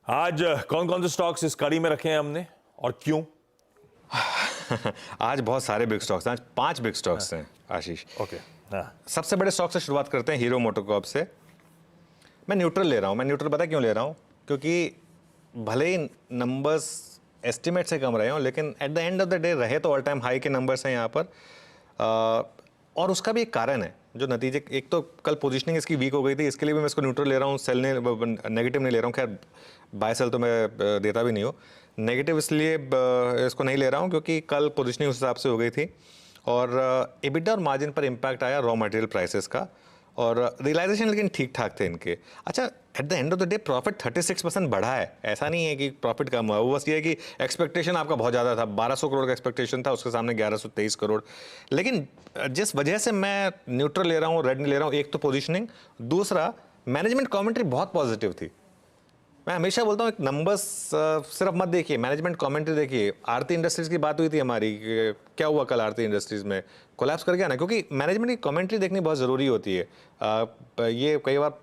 आज कौन कौन से स्टॉक्स इस कड़ी में रखे हैं हमने और क्यों? आज बहुत सारे बिग स्टॉक्स हैं। आज 5 बिग स्टॉक्स हैं आशीष। ओके। हाँ। सबसे बड़े स्टॉक से शुरुआत करते हैं, हीरो मोटोकॉर्प से। मैं न्यूट्रल ले रहा हूँ। मैं न्यूट्रल पता क्यों ले रहा हूँ? क्योंकि भले ही नंबर्स एस्टिमेट से कम रहे हों, लेकिन at the end of the day रहे तो ऑल टाइम हाई के नंबर्स हैं यहाँ पर। और उसका भी एक कारण है जो नतीजे, एक तो कल पोजीशनिंग इसकी वीक हो गई थी, इसके लिए भी मैं इसको न्यूट्रल ले रहा हूँ। सेल ने नेगेटिव नहीं ले रहा हूँ, खैर बाय सेल तो मैं देता भी नहीं हूँ। नेगेटिव इसलिए इसको नहीं ले रहा हूँ क्योंकि कल पोजीशनिंग उस हिसाब से हो गई थी और एबिटा और मार्जिन पर इम्पैक्ट आया रॉ मटेरियल प्राइसेस का, और रियलाइजेशन लेकिन ठीक ठाक थे इनके। अच्छा, at the end of the day profit 36% बढ़ा है, ऐसा नहीं है कि प्रॉफिट कम हुआ। वो बस ये है कि एक्सपेक्टेशन आपका बहुत ज़्यादा था, 1200 करोड़ का एक्सपेक्टेशन था, उसके सामने 1123 करोड़। लेकिन जिस वजह से मैं न्यूट्रल ले रहा हूँ, रेड नहीं ले रहा हूँ, एक तो पोजीशनिंग, दूसरा मैनेजमेंट कमेंट्री बहुत पॉजिटिव थी। मैं हमेशा बोलता हूँ एक नंबर्स सिर्फ मत देखिए, मैनेजमेंट कमेंट्री देखिए। आरती इंडस्ट्रीज की बात हुई थी हमारी, क्या हुआ कल आरती इंडस्ट्रीज में? कोलैप्स कर गया ना, क्योंकि मैनेजमेंट की कमेंट्री देखनी बहुत ज़रूरी होती है। ये कई बार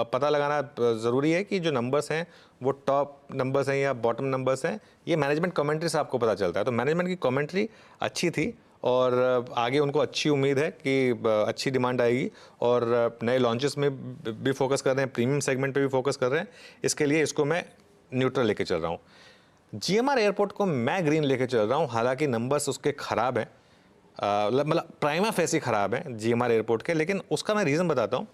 पता लगाना ज़रूरी है कि जो नंबर्स हैं वो टॉप नंबर्स हैं या बॉटम नंबर्स हैं, ये मैनेजमेंट कमेंट्री से आपको पता चलता है। तो मैनेजमेंट की कमेंट्री अच्छी थी और आगे उनको अच्छी उम्मीद है कि अच्छी डिमांड आएगी, और नए लॉन्चेस में भी फोकस कर रहे हैं, प्रीमियम सेगमेंट पे भी फोकस कर रहे हैं। इसके लिए इसको मैं न्यूट्रल लेके चल रहा हूँ। जीएमआर एयरपोर्ट को मैं ग्रीन लेके चल रहा हूँ, हालांकि नंबर्स उसके ख़राब हैं, मतलब प्राइमा फेसी ख़राब है जीएमआर एयरपोर्ट के, लेकिन उसका मैं रीज़न बताता हूँ।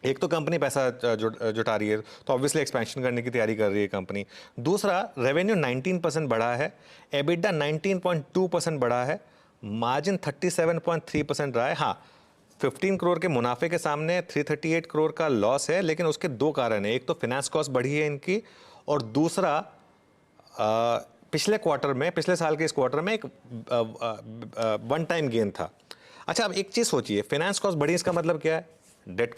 एक तो कंपनी पैसा जुटा रही है, तो ऑब्वियसली एक्सपेंशन करने की तैयारी कर रही है कंपनी। दूसरा, रेवेन्यू 19% बढ़ा है, एबिटा 19.2% बढ़ा है, मार्जिन 37.3% रहा है। हाँ, 15 करोड़ के मुनाफे के सामने 338 करोड़ का लॉस है, लेकिन उसके दो कारण हैं। एक तो फिनेंस कॉस्ट बढ़ी है इनकी, और दूसरा पिछले क्वार्टर में, पिछले साल के इस क्वार्टर में एक वन टाइम गेन था। अच्छा, अब एक चीज़ सोचिए, फिनेंस कॉस्ट बढ़ी, इसका मतलब क्या है? डेट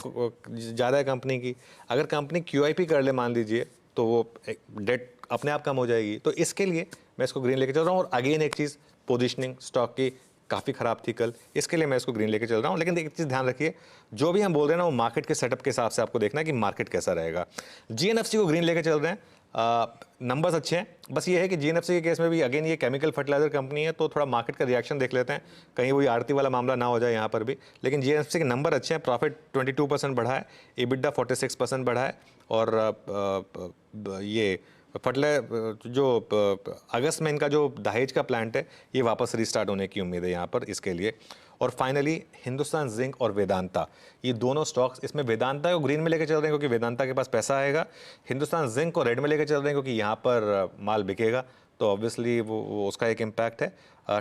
ज़्यादा है कंपनी की। अगर कंपनी QIP कर ले मान लीजिए, तो वो डेट अपने आप कम हो जाएगी। तो इसके लिए मैं इसको ग्रीन लेके चल रहा हूँ। और अगेन एक चीज़, पोजीशनिंग स्टॉक की काफ़ी ख़राब थी कल, इसके लिए मैं इसको ग्रीन लेके चल रहा हूँ। लेकिन एक चीज़ ध्यान रखिए, जो भी हम बोल रहे हैं ना, वो मार्केट के सेटअप के हिसाब से आपको देखना है कि मार्केट कैसा रहेगा। GNFC को ग्रीन लेके चल रहे हैं, नंबर्स अच्छे हैं। बस ये है कि GNFC के केस में भी अगेन ये केमिकल फर्टिलाइजर कंपनी है, तो थोड़ा मार्केट का रिएक्शन देख लेते हैं, कहीं वही आरती वाला मामला ना हो जाए यहाँ पर भी। लेकिन GNFC के नंबर अच्छे हैं, प्रॉफिट 22% बढ़ा है, EBITDA 46% बढ़ा है, और ये जो अगस्त में इनका जो दहेज का प्लांट है, ये वापस रिस्टार्ट होने की उम्मीद है यहाँ पर, इसके लिए। और फाइनली हिंदुस्तान जिंक और वेदांता, ये दोनों स्टॉक्स, इसमें वेदांता को ग्रीन में लेकर चल रहे हैं क्योंकि वेदांता के पास पैसा आएगा, हिंदुस्तान जिंक को रेड में लेकर चल रहे हैं क्योंकि यहाँ पर माल बिकेगा, तो ऑब्वियसली वो उसका एक इम्पैक्ट है।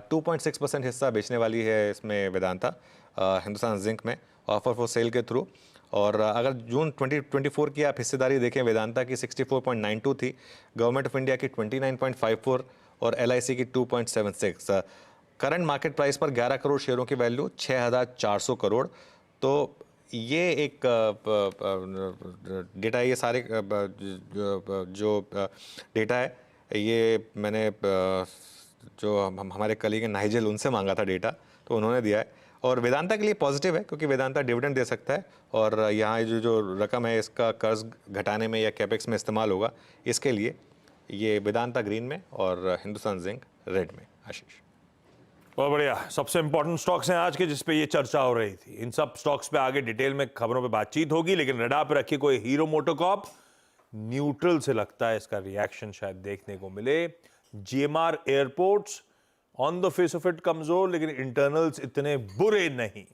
2.6% हिस्सा बेचने वाली है इसमें वेदांता हिंदुस्तान जिंक में, ऑफर फॉर सेल के थ्रू। और अगर जून 2024 की आप हिस्सेदारी देखें, वेदांता की 64.92 थी, गवर्नमेंट ऑफ इंडिया की 29.54 और LIC की 2.76। करंट मार्केट प्राइस पर 11 करोड़ शेयरों की वैल्यू 6400 करोड़। तो ये एक डेटा, ये सारे जो डेटा है, ये मैंने जो हमारे कलीग हैं नाइजेल, उनसे मांगा था डेटा, तो उन्होंने दिया है। और वेदांता के लिए पॉजिटिव है क्योंकि वेदांता डिविडेंड दे सकता है, और यहाँ जो रकम है इसका कर्ज घटाने में या कैपेक्स में इस्तेमाल होगा, इसके लिए ये वेदांता ग्रीन में और हिंदुस्तान जिंक रेड में। आशीष, बहुत बढ़िया। सबसे इंपॉर्टेंट स्टॉक्स हैं आज के जिस पे ये चर्चा हो रही थी। इन सब स्टॉक्स पे आगे डिटेल में खबरों पे बातचीत होगी, लेकिन रडार पे रखिए कोई हीरो मोटोकॉर्प न्यूट्रल से लगता है, इसका रिएक्शन शायद देखने को मिले। GMR airports on the face of it कमजोर, लेकिन इंटरनल्स इतने बुरे नहीं।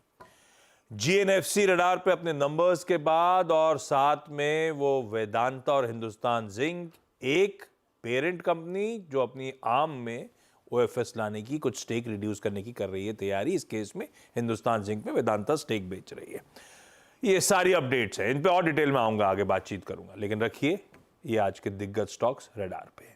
GNFC रडार पे अपने नंबर्स के बाद, और साथ में वो वेदांता और हिंदुस्तान जिंक, एक पेरेंट कंपनी जो अपनी आर्म में OFS लाने की, कुछ स्टेक रिड्यूस करने की कर रही है तैयारी। इस केस में हिंदुस्तान जिंक में वेदांता स्टेक बेच रही है। ये सारी अपडेट्स हैं, इन पे और डिटेल में आऊंगा, आगे बातचीत करूंगा, लेकिन रखिए ये आज के दिग्गज स्टॉक्स रडार पे।